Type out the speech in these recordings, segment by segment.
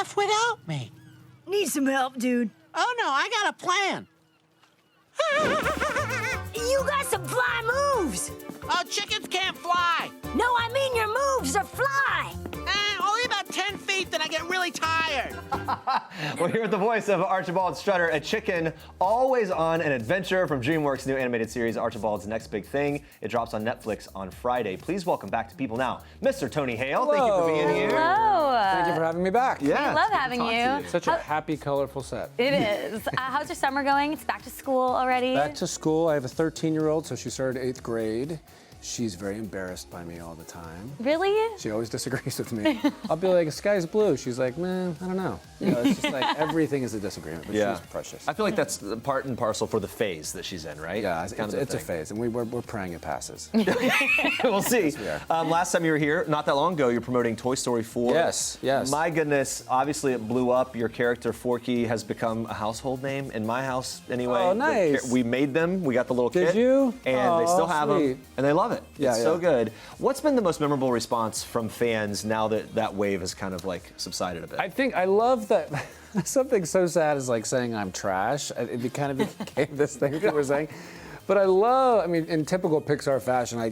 left without me. Need some help, dude. Oh, no, I got a plan. You got some fly moves. Oh, chickens can't fly. No, I mean your moves are fly. Only about 10 feet, then I get really tired. Well, here with the voice of Archibald Strutter, a chicken always on an adventure from DreamWorks' new animated series, Archibald's Next Big Thing. It drops on Netflix on Friday. Please welcome back to People Now, Mr. Tony Hale. Hello. Thank you for being here. Hello. Thank you for having me back. Yeah, I love having you. Such a happy, colorful set. It is. How's your summer going? It's back to school already. Back to school. I have a 13-year-old, so she started 8th grade. She's very embarrassed by me all the time. Really? She always disagrees with me. I'll be like, the sky's blue. She's like, man, I don't know. You know, it's just like everything is a disagreement, but she's precious. I feel like that's part and parcel for the phase that she's in, right? Yeah, it's a phase, and we're praying it passes. We'll see. Yes, we are. Last time you were here, not that long ago, you're promoting Toy Story 4. Yes, yes. My goodness, obviously it blew up. Your character, Forky, has become a household name in my house anyway. Oh, nice. We made them. We got the little kit. Did you? And they still have sweet. them, and they love it. Yeah, it's so yeah. good. What's been the most memorable response from fans now that that wave has kind of like subsided a bit? I love that. Something so sad as like saying I'm trash. It kind of became this thing that we're saying. But I mean, in typical Pixar fashion, I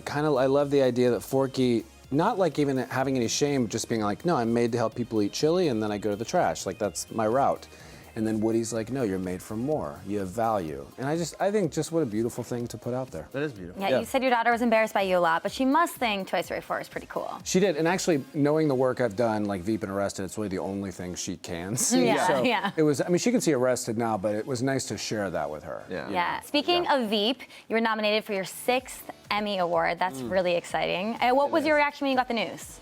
love the idea that Forky, not like even having any shame, just being like, no, I'm made to help people eat chili, and then I go to the trash. Like, that's my route. And then Woody's like, no, you're made for more. You have value. And I think just what a beautiful thing to put out there. That is beautiful. Yeah, you said your daughter was embarrassed by you a lot, but she must think Toy Story 4 is pretty cool. She did, and actually, knowing the work I've done, like VEEP and Arrested, it's really the only thing she can see. Yeah, so yeah. It was, I mean, she can see Arrested now, but it was nice to share that with her. Yeah. Yeah. Speaking of VEEP, you were nominated for your 6th Emmy Award. That's really exciting. What was your reaction when you got the news?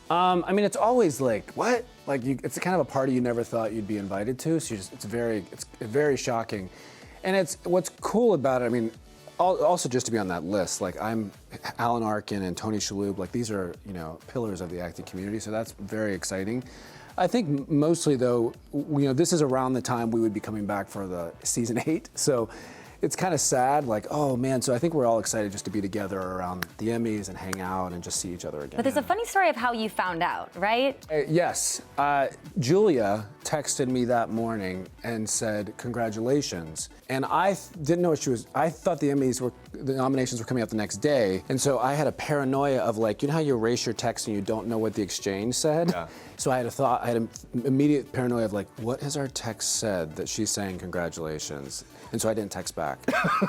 I mean, it's always like, what? Like, it's kind of a party you never thought you'd be invited to. So it's very shocking. And what's cool about it, I mean, also just to be on that list, like I'm Alan Arkin and Tony Shalhoub, like these are, you know, pillars of the acting community. So that's very exciting. I think mostly though, you know, this is around the time we would be coming back for the season 8. So it's kind of sad, like, oh man, so I think we're all excited just to be together around the Emmys and hang out and just see each other again. But there's a funny story of how you found out, right? Yes. Julia texted me that morning and said, congratulations. And I didn't know what she was, I thought the nominations were coming out the next day. And so I had a paranoia of like, you know how you erase your text and you don't know what the exchange said? Yeah. So I had an immediate paranoia of like, what has our text said that she's saying congratulations? And so I didn't text back.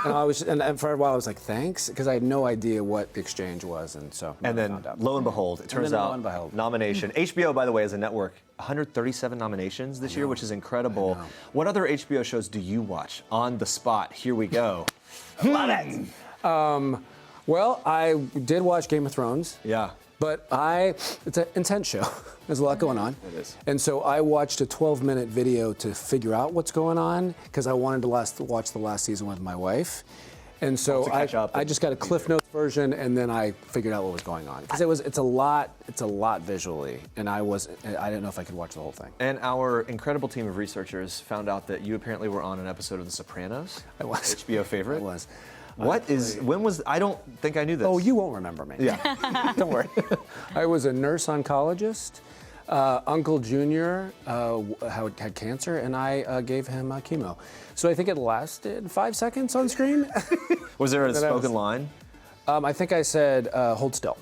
and for a while I was like, thanks, because I had no idea what the exchange was, and so. And then, lo and behold, it turns out, nomination. HBO, by the way, as a network, 137 nominations this year, which is incredible. What other HBO shows do you watch? On the spot, here we go. Love it! Well, I did watch Game of Thrones. Yeah. But it's an intense show. There's a lot going on. It is. And so I watched a 12-minute video to figure out what's going on, because I wanted to watch the last season with my wife. And so I just got a Cliff Notes version, and then I figured out what was going on. Because it's a lot visually, and I didn't know if I could watch the whole thing. And our incredible team of reasoners found out that you apparently were on an episode of The Sopranos. I was. HBO favorite. I was. I don't think I knew this. Oh, you won't remember me. Yeah. Don't worry. I was a nurse oncologist. Uncle Junior had cancer, and I gave him chemo. So I think it lasted 5 seconds on screen. Was there a spoken line? I think I said, hold still.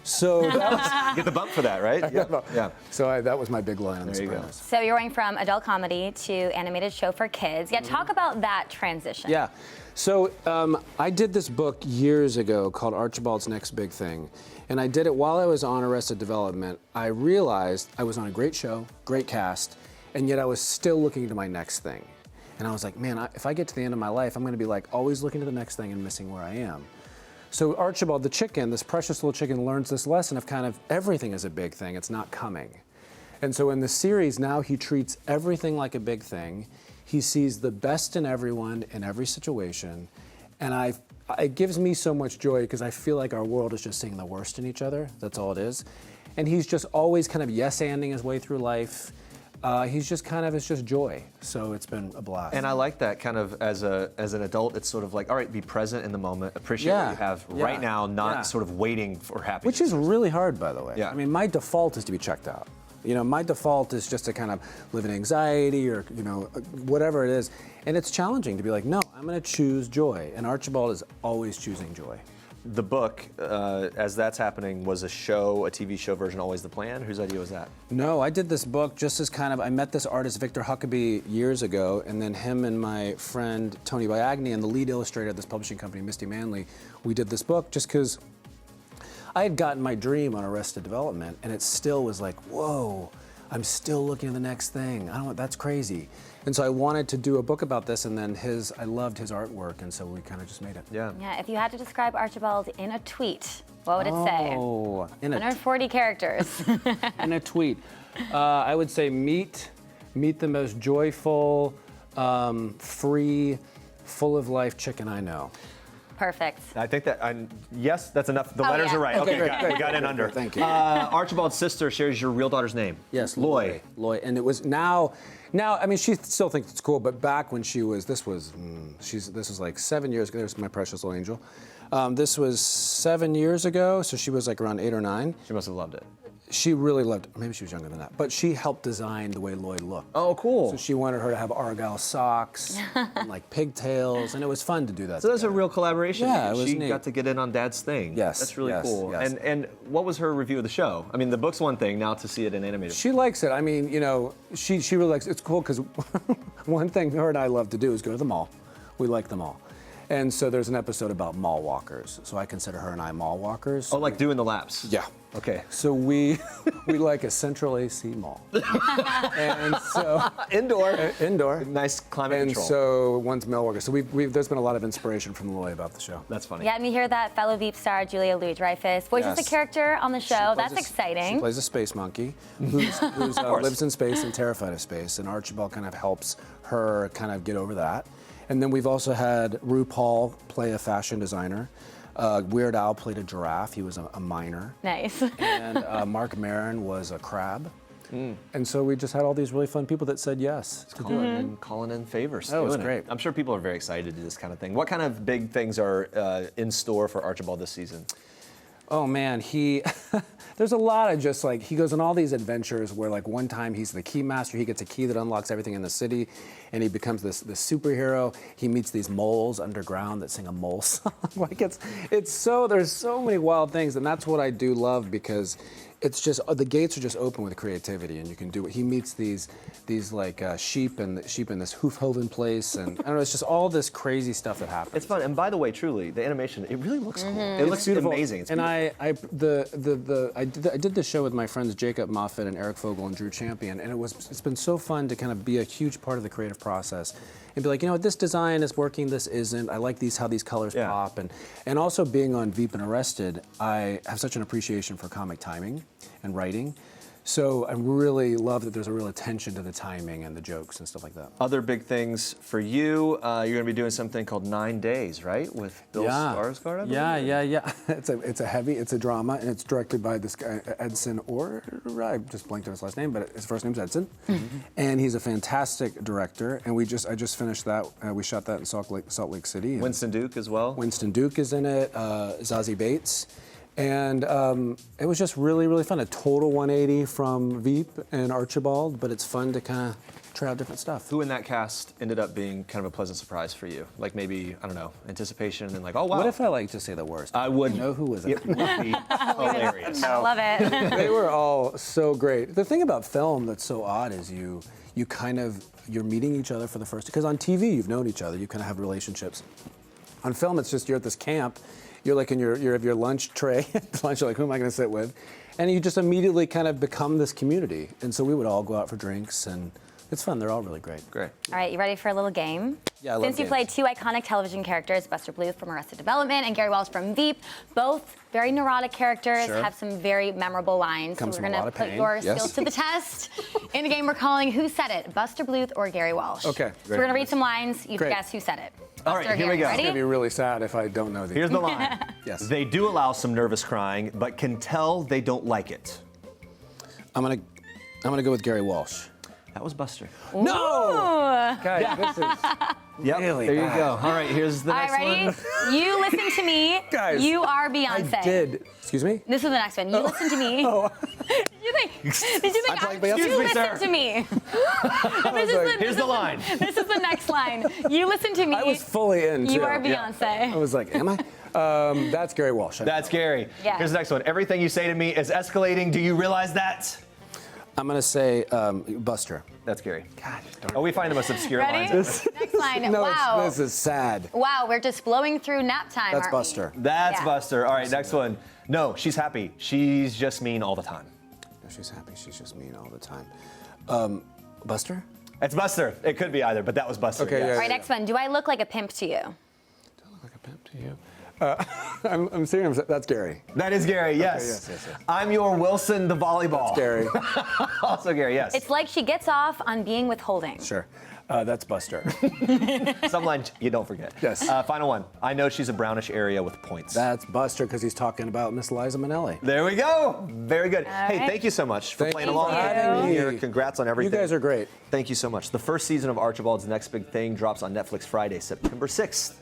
So that was, You get the bump for that, right? yeah. So that was my big line on The Sopranos. So you're going from adult comedy to animated show for kids. Yeah, talk about that transition. Yeah. So I did this book years ago called Archibald's Next Big Thing. And I did it while I was on Arrested Development. I realized I was on a great show, great cast, and yet I was still looking to my next thing. And I was like, man, if I get to the end of my life, I'm gonna be like always looking to the next thing and missing where I am. So Archibald, the chicken, this precious little chicken, learns this lesson of kind of everything is a big thing, it's not coming. And so in the series now he treats everything like a big thing. He sees the best in everyone in every situation. And it gives me so much joy because I feel like our world is just seeing the worst in each other. That's all it is. And he's just always kind of yes-anding his way through life. He's just kind of, it's just joy. So it's been a blast. And I like that kind of as an adult, it's sort of like, all right, be present in the moment, appreciate what you have right now, not sort of waiting for happiness. Which is really hard, by the way. Yeah. I mean, my default is to be checked out. You know, my default is just to kind of live in anxiety or, you know, whatever it is. And it's challenging to be like, no, I'm going to choose joy. And Archibald is always choosing joy. The book, as that's happening, was a TV show version always the plan? Whose idea was that? No, I did this book just as kind of, I met this artist, Victor Huckabee, years ago, and then him and my friend Tony Biagni and the lead illustrator at this publishing company, Misty Manley, we did this book just because I had gotten my dream on Arrested Development, and it still was like, whoa, I'm still looking at the next thing. That's crazy. And so I wanted to do a book about this, and then I loved his artwork, and so we kind of just made it. Yeah, if you had to describe Archibald in a tweet, what would it say? Oh, in 140 characters. In a tweet. I would say meet the most joyful, free, full of life chicken I know. Perfect. I think yes, that's enough. The letters are right. Okay, we got in under. Thank you. Archibald's sister shares your real daughter's name. Yes, Loy. Loy, and it was now, I mean, she still thinks it's cool, but back when this was like 7 years ago. There's my precious little angel. This was 7 years ago, so she was like around 8 or 9. She must have loved it. She really loved it. Maybe she was younger than that, but she helped design the way Loy looked. Oh, cool. So she wanted her to have Argyle socks and like pigtails, and it was fun to do that. So that's a real collaboration. Yeah, it was She neat. got to get in on Dad's thing. Yes, That's really yes, cool. yes. And what was her review of the show? I mean, the book's one thing, now to see it in animated. She likes it. I mean, you know, she really likes it. It's cool because one thing her and I love to do is go to the mall. We like the mall. And so there's an episode about mall walkers. So I consider her and I mall walkers. Oh, like doing the laps? Yeah. Okay. So we like a central AC mall. And so indoor. Nice climate and control. So one's mall walker. So there's been a lot of inspiration from Loy about the show. That's funny. Yeah, and you hear that fellow VEEP star Julia Louis-Dreyfus voices a character on the show. That's exciting. She plays a space monkey who lives in space and terrified of space, and Archibald kind of helps her kind of get over that. And then we've also had RuPaul play a fashion designer. Weird Al played a giraffe. He was a miner. Nice. And Mark Maron was a crab. And so we just had all these really fun people that said yes to do it. Calling in favors. That was doing it. great. I'm sure people are very excited to do this kind of thing. What kind of big things are in store for Archibald this season? Oh man, there's a lot of just like, he goes on all these adventures where like one time he's the key master, he gets a key that unlocks everything in the city, and he becomes this superhero. He meets these moles underground that sing a mole song. Like there's so many wild things, and that's what I do love, because it's just, the gates are just open with creativity, and you can do it. He meets these like sheep in this Hoofhoven place, and I don't know, it's just all this crazy stuff that happens. It's fun, and by the way, truly, the animation, it really looks cool. It looks beautiful. amazing. It's and beautiful. I did this show with my friends Jacob Moffat and Eric Fogel and Drew Champion, and it's been so fun to kind of be a huge part of the creative process and be like, you know, this design is working, this isn't. I like how these colors pop, and also being on VEEP and Arrested, I have such an appreciation for comic timing and writing. So I really love that there's a real attention to the timing and the jokes and stuff like that. Other big things for you, you're going to be doing something called 9 Days, right? With Bill Skarsgård, I believe? Yeah. It's a drama, and it's directed by this guy, Edson Orr. I just blanked on his last name, but his first name's Edson. And he's a fantastic director, and I just finished that. We shot that in Salt Lake City. Winston Duke as well? Winston Duke is in it, Zazie Bates. And it was just really, really fun. A total 180 from VEEP and Archibald, but it's fun to kind of try out different stuff. Who in that cast ended up being kind of a pleasant surprise for you? Like maybe, I don't know, anticipation and like, oh wow. What if I like just say the worst? I would. You know who was it? It would be hilarious. I love it. They were all so great. The thing about film that's so odd is you're meeting each other for the first, because on TV you've known each other, you kind of have relationships. On film it's just you're at this camp, you're like in your lunch tray, lunch, you're like, who am I going to sit with? And you just immediately kind of become this community. And so we would all go out for drinks, and it's fun. They're all really great. Great. All right, you ready for a little game? Yeah, I love Since you games. played two iconic television characters, Buster Bluth from Arrested Development and Gary Walsh from VEEP, both very neurotic characters, have some very memorable lines. Comes so from we're a going lot to of put pain. your Yes. skills to the test. In a game we're calling Who Said It, Buster Bluth or Gary Walsh. Okay, So we're going to read some lines. You Great. guess who said it. All right, Buster or here we Gary. go. It's Ready? going to be really sad if I don't know these. Here's the line. Yes. They do allow some nervous crying, but can tell they don't like it. I'm gonna go with Gary Walsh. That was Buster. No! Ooh. Guys, this is... Yep, really there you bad. go. All right, here's the All next right, ready? one. You listen to me. Guys, You are Beyonce. I did. Excuse me? This is the next one. You listen to me. Did you think I'm playing Beyonce. you Excuse me, listen sir. to me? Here's the line. This is the next line. You listen to me. I was fully in, You too. are Beyonce. I was like, am I? That's Gary Walsh. That's Gary. Yeah. Here's the next one. Everything you say to me is escalating. Do you realize that? I'm going to say Buster. That's Gary. God darn. Oh, we find the most obscure Ready? lines. Next line. No, Wow. this is sad. Wow, we're just blowing through nap time. That's aren't we? Buster. That's Yeah. Buster. All right, next one. No, she's happy. She's just mean all the time. No, she's happy. She's just mean all the time. Buster? It's Buster. It could be either, but that was Buster. Okay, yes. yeah. All right, next one. Do I look like a pimp to you? Like a pimp to you. I'm serious. That's Gary. That is Gary, yes. yes. I'm your Wilson the volleyball. Gary. Also Gary, yes. It's like she gets off on being withholding. Sure. That's Buster. Some line you don't forget. Yes. Final one. I know she's a brownish area with points. That's Buster because he's talking about Miss Liza Minnelli. There we go. Very good. Hey, right. thank you so much for Thank playing you along. for Happy having New Year. me. Congrats on everything. You guys are great. Thank you so much. The first season of Archibald's Next Big Thing drops on Netflix Friday, September 6th.